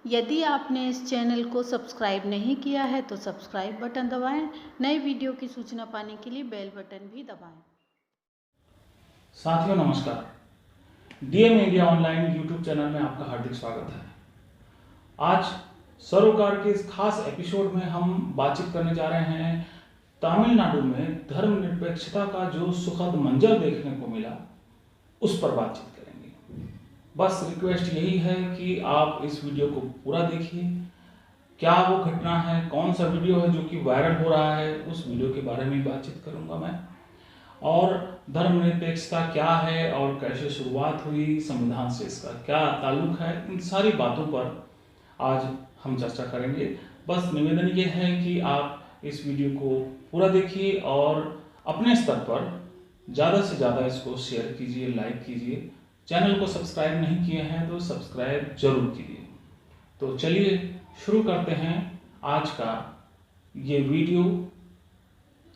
यदि आपने इस चैनल को सब्सक्राइब नहीं किया है तो सब्सक्राइब बटन दबाएं। नए वीडियो की सूचना पाने के लिए बेल बटन भी दबाएं। साथियों नमस्कार। DM India online YouTube channel में आपका हार्दिक स्वागत है। आज सरोकार के इस खास एपिसोड में हम बातचीत करने जा रहे हैं तमिलनाडु में धर्मनिरपेक्षता का जो सुखद मंजर देखने को मिला उस पर बातचीत करेंगे। बस रिक्वेस्ट यही है कि आप इस वीडियो को पूरा देखिए। क्या वो घटना है, कौन सा वीडियो है जो कि वायरल हो रहा है, उस वीडियो के बारे में बातचीत करूंगा मैं। और धर्मनिरपेक्षता क्या है और कैसे शुरुआत हुई, संविधान से इसका क्या ताल्लुक है, इन सारी बातों पर आज हम चर्चा करेंगे। बस निवेदन ये है कि आप इस वीडियो को पूरा देखिए और अपने स्तर पर ज़्यादा से ज़्यादा इसको शेयर कीजिए, लाइक कीजिए। चैनल को सब्सक्राइब नहीं किए हैं तो सब्सक्राइब जरूर कीजिए। तो चलिए शुरू करते हैं आज का ये वीडियो।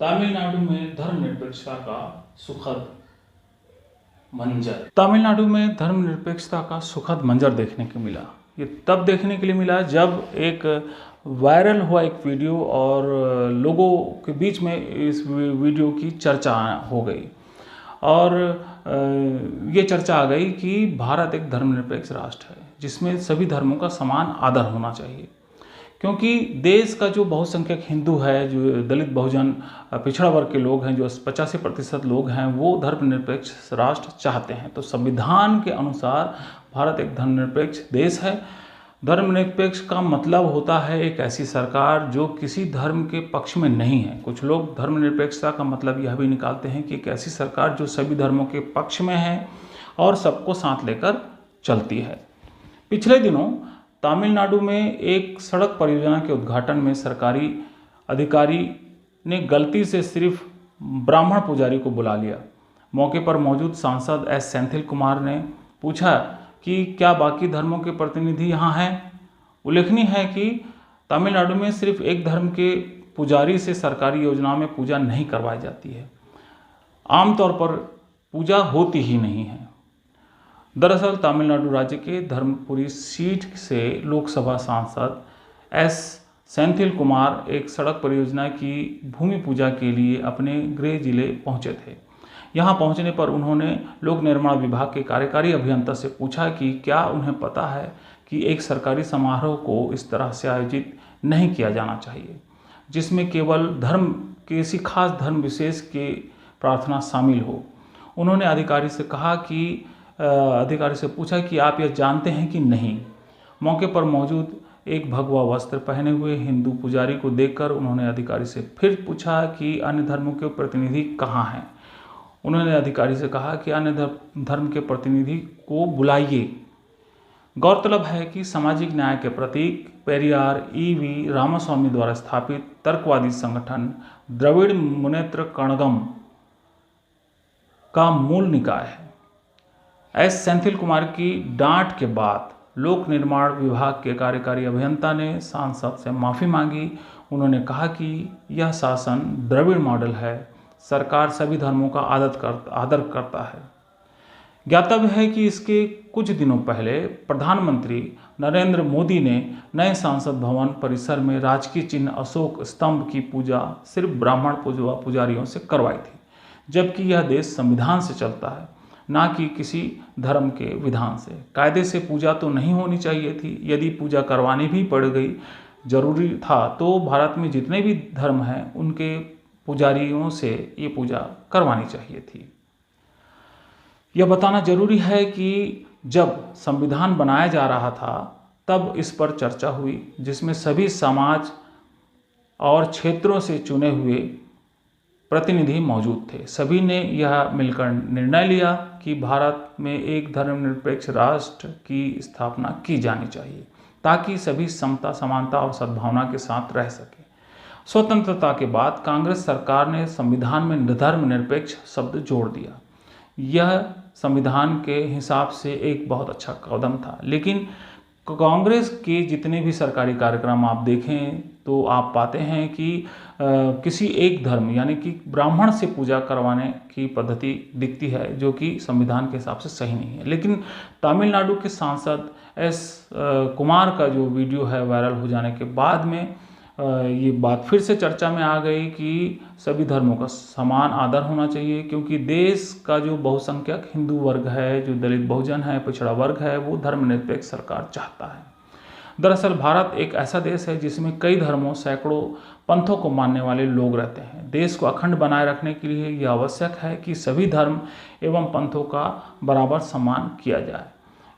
तमिलनाडु में धर्मनिरपेक्षता का सुखद मंजर। तमिलनाडु में धर्मनिरपेक्षता का सुखद मंजर देखने को मिला। ये तब देखने के लिए मिला जब एक वायरल हुआ एक वीडियो और लोगों के बीच में इस वीडियो की चर्चा हो गई और ये चर्चा आ गई कि भारत एक धर्मनिरपेक्ष राष्ट्र है जिसमें सभी धर्मों का समान आदर होना चाहिए, क्योंकि देश का जो बहुसंख्यक हिंदू है, जो दलित बहुजन पिछड़ा वर्ग के लोग हैं, जो 85% लोग हैं, वो धर्मनिरपेक्ष राष्ट्र चाहते हैं। तो संविधान के अनुसार भारत एक धर्मनिरपेक्ष देश है। धर्मनिरपेक्ष का मतलब होता है एक ऐसी सरकार जो किसी धर्म के पक्ष में नहीं है। कुछ लोग धर्मनिरपेक्षता का मतलब यह भी निकालते हैं कि एक ऐसी सरकार जो सभी धर्मों के पक्ष में है और सबको साथ लेकर चलती है। पिछले दिनों तमिलनाडु में एक सड़क परियोजना के उद्घाटन में सरकारी अधिकारी ने गलती से सिर्फ ब्राह्मण पुजारी को बुला लिया। मौके पर मौजूद सांसद एस सेंथिल कुमार ने पूछा कि क्या बाकी धर्मों के प्रतिनिधि यहाँ हैं। उल्लेखनीय है कि तमिलनाडु में सिर्फ एक धर्म के पुजारी से सरकारी योजनाओं में पूजा नहीं करवाई जाती है। आमतौर पर पूजा होती ही नहीं है। दरअसल तमिलनाडु राज्य के धर्मपुरी सीट से लोकसभा सांसद एस सेंथिल कुमार एक सड़क परियोजना की भूमि पूजा के लिए अपने गृह जिले पहुंचे थे। यहां पहुंचने पर उन्होंने लोक निर्माण विभाग के कार्यकारी अभियंता से पूछा कि क्या उन्हें पता है कि एक सरकारी समारोह को इस तरह से आयोजित नहीं किया जाना चाहिए, जिसमें केवल किसी खास धर्म विशेष की प्रार्थना शामिल हो। उन्होंने अधिकारी से पूछा कि आप यह जानते हैं कि नहीं। मौके पर मौजूद एक भगवा वस्त्र पहने हुए हिंदू पुजारी को देखकर उन्होंने अधिकारी से फिर पूछा कि अन्य धर्मों के प्रतिनिधि कहाँ हैं। उन्होंने अधिकारी से कहा कि अन्य धर्म के प्रतिनिधि को बुलाइए। गौरतलब है कि सामाजिक न्याय के प्रतीक पेरियार ईवी रामास्वामी द्वारा स्थापित तर्कवादी संगठन द्रविड़ मुनेत्र कड़गम का मूल निकाय है। एस सेंथिल कुमार की डांट के बाद लोक निर्माण विभाग के कार्यकारी अभियंता ने सांसद से माफ़ी मांगी। उन्होंने कहा कि यह शासन द्रविड़ मॉडल है, सरकार सभी धर्मों का आदर करता है। ज्ञातव्य है कि इसके कुछ दिनों पहले प्रधानमंत्री नरेंद्र मोदी ने नए संसद भवन परिसर में राजकीय चिन्ह अशोक स्तंभ की पूजा सिर्फ ब्राह्मण पुजारियों से करवाई थी, जबकि यह देश संविधान से चलता है, ना कि किसी धर्म के विधान से। कायदे से पूजा तो नहीं होनी चाहिए थी। यदि पूजा करवानी भी पड़ गई, जरूरी था, तो भारत में जितने भी धर्म हैं उनके पुजारियों से ये पूजा करवानी चाहिए थी। यह बताना जरूरी है कि जब संविधान बनाया जा रहा था तब इस पर चर्चा हुई, जिसमें सभी समाज और क्षेत्रों से चुने हुए प्रतिनिधि मौजूद थे। सभी ने यह मिलकर निर्णय लिया कि भारत में एक धर्मनिरपेक्ष राष्ट्र की स्थापना की जानी चाहिए ताकि सभी समता, समानता और सद्भावना के साथ रह सके। स्वतंत्रता के बाद कांग्रेस सरकार ने संविधान में धर्मनिरपेक्ष शब्द जोड़ दिया। यह संविधान के हिसाब से एक बहुत अच्छा कदम था, लेकिन कांग्रेस के जितने भी सरकारी कार्यक्रम आप देखें तो आप पाते हैं कि किसी एक धर्म यानी कि ब्राह्मण से पूजा करवाने की पद्धति दिखती है, जो कि संविधान के हिसाब से सही नहीं है। लेकिन तमिलनाडु के सांसद एस कुमार का जो वीडियो है वायरल हो जाने के बाद में ये बात फिर से चर्चा में आ गई कि सभी धर्मों का समान आदर होना चाहिए, क्योंकि देश का जो बहुसंख्यक हिंदू वर्ग है, जो दलित बहुजन है, पिछड़ा वर्ग है, वो धर्मनिरपेक्ष सरकार चाहता है। दरअसल भारत एक ऐसा देश है जिसमें कई धर्मों, सैकड़ों पंथों को मानने वाले लोग रहते हैं। देश को अखंड बनाए रखने के लिए यह आवश्यक है कि सभी धर्म एवं पंथों का बराबर सम्मान किया जाए।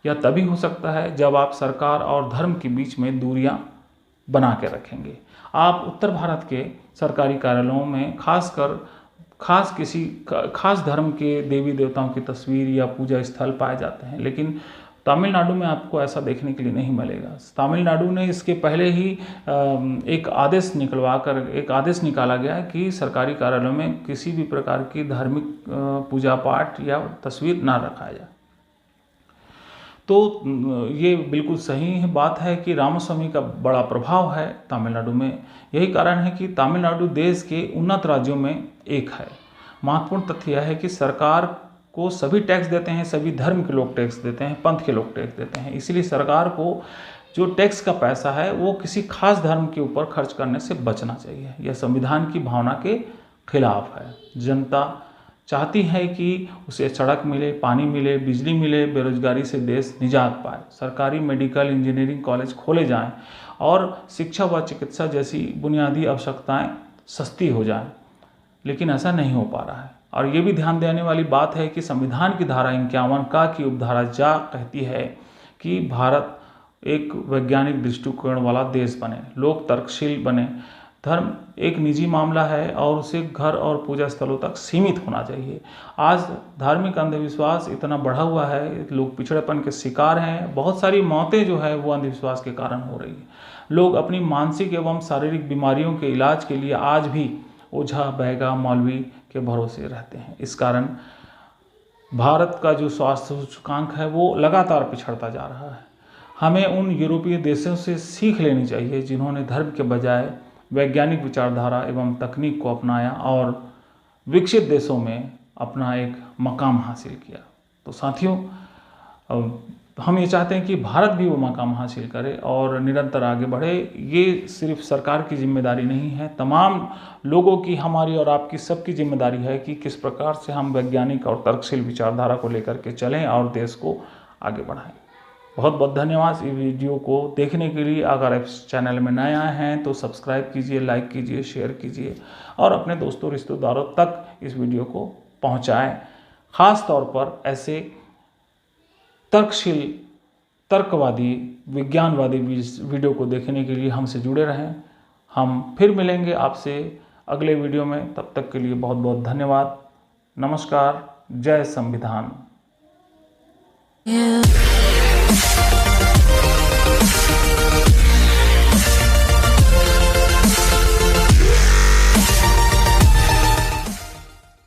यह तभी हो सकता है जब आप सरकार और धर्म के बीच में दूरियां बना के रखेंगे। आप उत्तर भारत के सरकारी कार्यालयों में किसी खास धर्म के देवी देवताओं की तस्वीर या पूजा स्थल पाए जाते हैं, लेकिन तमिलनाडु में आपको ऐसा देखने के लिए नहीं मिलेगा। तमिलनाडु ने इसके पहले ही एक आदेश निकाला गया है कि सरकारी कार्यालयों में किसी भी प्रकार की धार्मिक पूजा पाठ या तस्वीर ना रखा जाए। तो ये बिल्कुल सही बात है कि रामास्वामी का बड़ा प्रभाव है तमिलनाडु में। यही कारण है कि तमिलनाडु देश के उन्नत राज्यों में एक है। महत्वपूर्ण तथ्य यह है कि सरकार को सभी टैक्स देते हैं, सभी धर्म के लोग टैक्स देते हैं, पंथ के लोग टैक्स देते हैं। इसीलिए सरकार को जो टैक्स का पैसा है वो किसी खास धर्म के ऊपर खर्च करने से बचना चाहिए। यह संविधान की भावना के खिलाफ है। जनता चाहती है कि उसे सड़क मिले, पानी मिले, बिजली मिले, बेरोजगारी से देश निजात पाए, सरकारी मेडिकल इंजीनियरिंग कॉलेज खोले जाएं और शिक्षा व चिकित्सा जैसी बुनियादी आवश्यकताएं सस्ती हो जाएं। लेकिन ऐसा नहीं हो पा रहा है। और ये भी ध्यान देने वाली बात है कि संविधान की धारा 51 का की उपधारा जा कहती है कि भारत एक वैज्ञानिक दृष्टिकोण वाला देश बने, लोग तर्कशील बने। धर्म एक निजी मामला है और उसे घर और पूजा स्थलों तक सीमित होना चाहिए। आज धार्मिक अंधविश्वास इतना बढ़ा हुआ है, लोग पिछड़ेपन के शिकार हैं। बहुत सारी मौतें जो है वो अंधविश्वास के कारण हो रही है। लोग अपनी मानसिक एवं शारीरिक बीमारियों के इलाज के लिए आज भी ओझा, बैगा, मौलवी के भरोसे रहते हैं। इस कारण भारत का जो स्वास्थ्य सूचकांक है वो लगातार पिछड़ता जा रहा है। हमें उन यूरोपीय देशों से सीख लेनी चाहिए जिन्होंने धर्म के बजाय वैज्ञानिक विचारधारा एवं तकनीक को अपनाया और विकसित देशों में अपना एक मकाम हासिल किया। तो साथियों, हम ये चाहते हैं कि भारत भी वो मकाम हासिल करे और निरंतर आगे बढ़े। ये सिर्फ सरकार की जिम्मेदारी नहीं है, तमाम लोगों की, हमारी और आपकी सबकी जिम्मेदारी है कि किस प्रकार से हम वैज्ञानिक और तर्कशील विचारधारा को लेकर के चलें और देश को आगे बढ़ाएं। बहुत बहुत धन्यवाद इस वीडियो को देखने के लिए। अगर आप इस चैनल में नए आए हैं तो सब्सक्राइब कीजिए, लाइक कीजिए, शेयर कीजिए और अपने दोस्तों रिश्तेदारों तक इस वीडियो को पहुँचाएँ। ख़ास तौर पर ऐसे तर्कशील, तर्कवादी, विज्ञानवादी वीडियो को देखने के लिए हमसे जुड़े रहें। हम फिर मिलेंगे आपसे अगले वीडियो में। तब तक के लिए बहुत बहुत धन्यवाद। नमस्कार। जय संविधान।